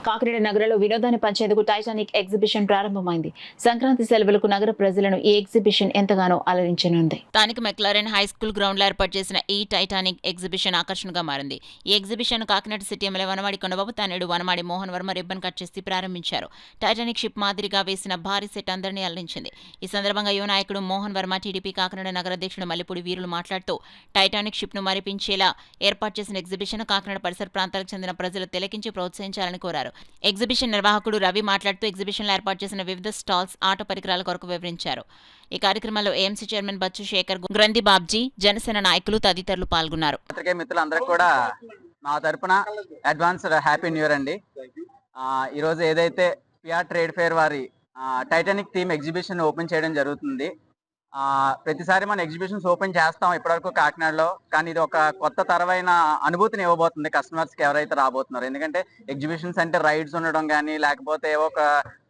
కాకినాడ నగరంలో వినోదాన్ని పంచేందుకు Titanic exhibition ప్రారంభమైంది. సంక్రాంతి సెలవులకు నగర ప్రజలను ఈ ఎగ్జిబిషన్ ఎంతగానో అలరించనుంది. స్థానిక మెక్లారెన్ హై స్కూల్ గ్రౌండ్ లో ఏర్పాటు చేసిన ఈ టైటానిక్ ఎగ్జిబిషన్ ఆకర్షణగా మారింది. ఈ exhibition Kakinada city MLA Vanamadi Kondababu తనయుడు వనమాడి మోహన్ వర్మ రిబ్బన్ కట్ చేసి ప్రారంభించారు. టైటానిక్ షిప్ మాదిరిగా వేసిన భారీ సెట్ అందరినీ అలరించింది. ఈ సందర్భంగా యువ నాయకుడు మోహన్ వర్మ, టీడీపీ కాకినాడ నగర అధ్యక్షుడు మల్లిపూడి వీరులు మాట్లాడుతూ టైటానిక్ షిప్ ను మరిపించేలా ఏర్పాటు చేసిన ఎగ్జిబిషన్ కాకినాడ పరిసర ప్రాంతాలకు చెందిన ప్రజలు తిలకించి ప్రోత్సహించాలని కోరారు. ఎగ్జిబిషన్ నిర్వాహకుడు రవి మాట్లాడుతూ ఎగ్జిబిషన్లో ఏర్పాటు చేసిన వివిధ స్టాల్స్, ఆట పరికరాల కొరకు వివరించారు. ఈ కార్యక్రమంలో ఏఎంసీ చైర్మన్ బచ్చు శేఖర్, గ్రంథి బాబ్జీ, జనసేన నాయకులు తదితరులు పాల్గొన్నారు. మిత్రులందరికీ కూడా నా తరపున అడ్వాన్స్ హ్యాపీ న్యూ ఇయర్ అండి. ఈరోజు ఏదైతే పిఆర్ ట్రేడ్ ఫేర్ వారి టైటానిక్ థీమ్ ఎగ్జిబిషన్ ఓపెన్ చేయడం జరుగుతుంది. ప్రతిసారి మనం ఎగ్జిబిషన్స్ ఓపెన్ చేస్తాం ఇప్పటివరకు కాకినాడలో, కానీ ఇది ఒక కొత్త తరమైన అనుభూతిని ఇవ్వబోతుంది కస్టమర్స్కి ఎవరైతే రాబోతున్నారో. ఎందుకంటే ఎగ్జిబిషన్స్ అంటే రైడ్స్ ఉండడం కానీ, లేకపోతే ఏవో ఒక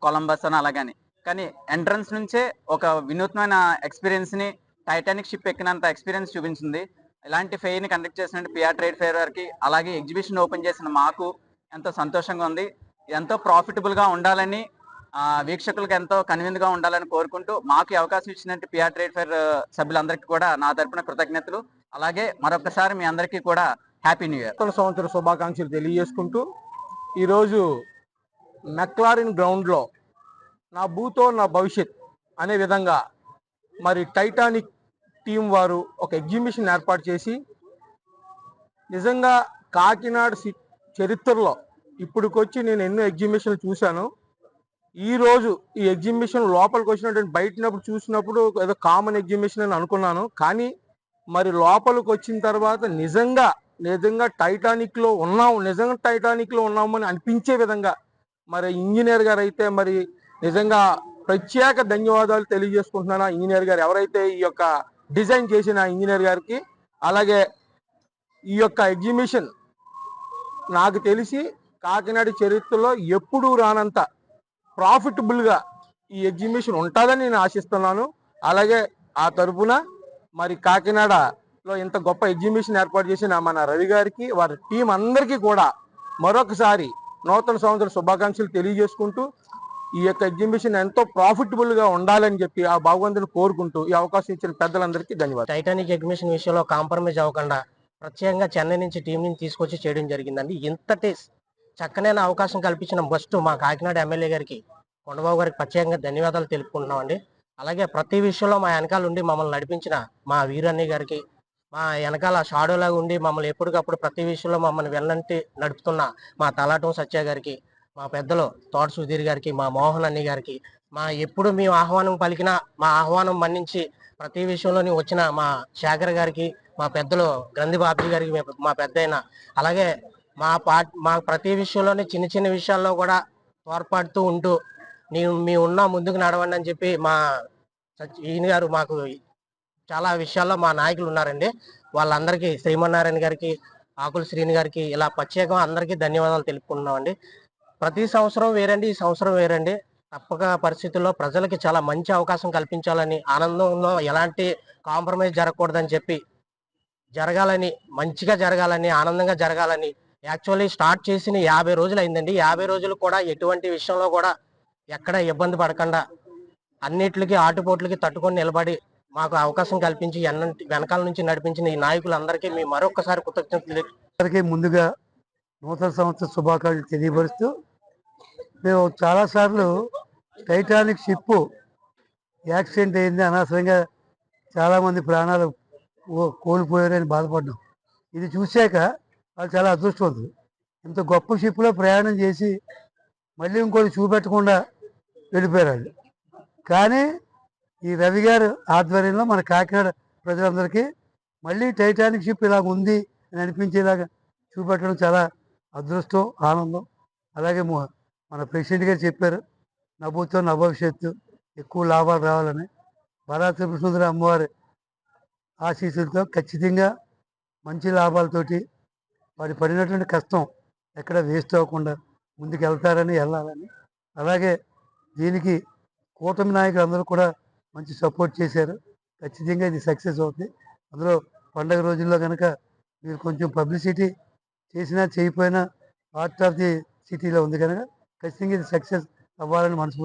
కొలంబస్ అని అలాగని, కానీ ఎంట్రన్స్ నుంచే ఒక వినూత్నమైన ఎక్స్పీరియన్స్ని, టైటానిక్ షిప్ ఎక్కినంత ఎక్స్పీరియన్స్ చూపించింది. ఇలాంటి ఫెయిర్ని కండక్ట్ చేసిన పిఆర్ ట్రేడ్ ఫేర్ వారికి, అలాగే ఎగ్జిబిషన్ ఓపెన్ చేసిన మాకు ఎంతో సంతోషంగా ఉంది. ఎంతో ప్రాఫిటబుల్గా ఉండాలని, వీక్షకులకు ఎంతో కన్వీన్గా ఉండాలని కోరుకుంటూ మాకు అవకాశం ఇచ్చినట్టు పిఆర్ ట్రేడ్ ఫేర్ సభ్యులందరికీ కూడా నా తరపున కృతజ్ఞతలు. అలాగే మరొకసారి మీ అందరికీ కూడా హ్యాపీ న్యూ ఇయర్. సంవత్సర శుభాకాంక్షలు తెలియజేసుకుంటూ ఈరోజు మెక్లారిన్ గ్రౌండ్లో నా భూతో నా భవిష్యత్ అనే విధంగా మరి టైటానిక్ టీం వారు ఒక ఎగ్జిబిషన్ ఏర్పాటు చేసి, నిజంగా కాకినాడ చరిత్రలో ఇప్పటికొచ్చి నేను ఎన్నో ఎగ్జిబిషన్లు చూశాను. ఈరోజు ఈ ఎగ్జిబిషన్ లోపలికి వచ్చినటువంటి బయటనప్పుడు చూసినప్పుడు ఏదో కామన్ ఎగ్జిబిషన్ అని అనుకున్నాను, కానీ మరి లోపలికి వచ్చిన తర్వాత నిజంగా టైటానిక్లో ఉన్నామని అనిపించే విధంగా మరి ఇంజనీర్ గారు అయితే మరి నిజంగా ప్రత్యేక ధన్యవాదాలు తెలియజేసుకుంటున్నాను. ఇంజనీర్ గారు ఎవరైతే ఈ యొక్క డిజైన్ చేసిన ఇంజనీర్ గారికి. అలాగే ఈ యొక్క ఎగ్జిబిషన్ నాకు తెలిసి కాకినాడ చరిత్రలో ఎప్పుడూ రానంత ప్రాఫిటబుల్గా ఈ ఎగ్జిబిషన్ ఉంటుందని నేను ఆశిస్తున్నాను. అలాగే ఆ తరపున మరి కాకినాడలో ఇంత గొప్ప ఎగ్జిబిషన్ ఏర్పాటు చేసిన మన రవి గారికి, వారి టీం అందరికీ కూడా మరొకసారి నూతన సంవత్సర శుభాకాంక్షలు తెలియజేసుకుంటూ, ఈ యొక్క ఎగ్జిబిషన్ ఎంతో ప్రాఫిటబుల్గా ఉండాలని చెప్పి ఆ భగవంతుని కోరుకుంటూ ఈ అవకాశం ఇచ్చిన పెద్దలందరికీ ధన్యవాదాలు. టైటానిక్ ఎగ్జిబిషన్ విషయంలో కాంప్రమైజ్ అవ్వకుండా ప్రత్యేకంగా చెన్నై నుంచి టీంని తీసుకొచ్చి చేయడం జరిగిందండి. ఇంతటి చక్కనైన అవకాశం కల్పించిన ఫస్ట్ మా కాకినాడ ఎమ్మెల్యే గారికి, కొండబాబు గారికి ప్రత్యేకంగా ధన్యవాదాలు తెలుపుకుంటున్నామండి. అలాగే ప్రతి విషయంలో మా వెనకాల ఉండి మమ్మల్ని నడిపించిన మా వీరన్నయ్య గారికి, మా వెనకాల షాడోలాగా ఉండి మమ్మల్ని ఎప్పటికప్పుడు ప్రతి విషయంలో మమ్మల్ని వెన్నంటి నడుపుతున్న మా తలాటం సత్య గారికి, మా పెద్దలు తోట సుధీర్ గారికి, మా మోహన్ అన్నయ్య గారికి, మా ఎప్పుడు మేము ఆహ్వానం పలికినా మా ఆహ్వానం మన్నించి ప్రతి విషయంలోని వచ్చిన మా శేఖర్ గారికి, మా పెద్దలు గ్రంథి బాబ్జీ గారికి, మా పెద్ద అయిన, అలాగే మా ప్రతి విషయంలోని చిన్న చిన్న విషయాల్లో కూడా తోడ్పడుతూ ఉంటూ మేము ఉన్నా ముందుకు నడవండి అని చెప్పి మా ఈయన గారు మాకు చాలా విషయాల్లో మా నాయకులు ఉన్నారండి. వాళ్ళందరికీ శ్రీమన్నారాయణ గారికి, ఆకుల శ్రీని గారికి ఇలా ప్రత్యేకంగా అందరికీ ధన్యవాదాలు తెలుపుకుంటున్నామండి. ప్రతి సంవత్సరం వేరండి, ఈ సంవత్సరం వేరండి. తప్పక పరిస్థితుల్లో ప్రజలకి చాలా మంచి అవకాశం కల్పించాలని, ఆనందంలో ఎలాంటి కాంప్రమైజ్ జరగకూడదని చెప్పి జరగాలని, మంచిగా జరగాలని, ఆనందంగా జరగాలని యాక్చువల్లీ స్టార్ట్ చేసిన 50 రోజులు అయిందండి. 50 రోజులు కూడా ఎటువంటి విషయంలో కూడా ఎక్కడ ఇబ్బంది పడకుండా అన్నిటికి ఆటుపోట్లకి తట్టుకొని నిలబడి మాకు అవకాశం కల్పించి వెనకాల నుంచి నడిపించిన ఈ నాయకులందరికీ మేము మరొకసారి కృతజ్ఞతలు. ముందుగా నూతన సంవత్సర శుభాకాంక్షలు తెలియపరుస్తూ, మేము చాలాసార్లు టైటానిక్ షిప్ యాక్సిడెంట్ అయింది, అనవసరంగా చాలామంది ప్రాణాలు కోల్పోయారని బాధపడ్డాం. ఇది చూశాక వాళ్ళు చాలా అదృష్టవంతులు. ఇంత గొప్ప షిప్లో ప్రయాణం చేసి మళ్ళీ ఇంకోటి చూపెట్టకుండా వెళ్ళిపోయారు వాళ్ళు. కానీ ఈ రవి గారు ఆధ్వర్యంలో మన కాకినాడ ప్రజలందరికీ మళ్ళీ టైటానిక్ షిప్ ఇలాగ ఉంది అని అనిపించేలాగా చూపెట్టడం చాలా అదృష్టం, ఆనందం. అలాగే మన ప్రెసిడెంట్ గారు చెప్పారు, నవ్వుతో నా భవిష్యత్తు, ఎక్కువ లాభాలు రావాలని. బాలా త్రిపుర సుందరి అమ్మవారి ఆశీస్సులతో ఖచ్చితంగా మంచి లాభాలతోటి వారి పడినటువంటి కష్టం ఎక్కడ వేస్ట్ అవ్వకుండా ముందుకు వెళ్ళాలని. అలాగే దీనికి కూటమి నాయకులు అందరూ కూడా మంచి సపోర్ట్ చేశారు. ఖచ్చితంగా ఇది సక్సెస్ అవుతుంది. అందులో పండగ రోజుల్లో కనుక మీరు కొంచెం పబ్లిసిటీ చేసినా చేయకపోయినా పార్ట్ ఆఫ్ ది సిటీలో ఉంది కనుక ఖచ్చితంగా ఇది సక్సెస్ అవ్వాలని మనస్ఫూర్తి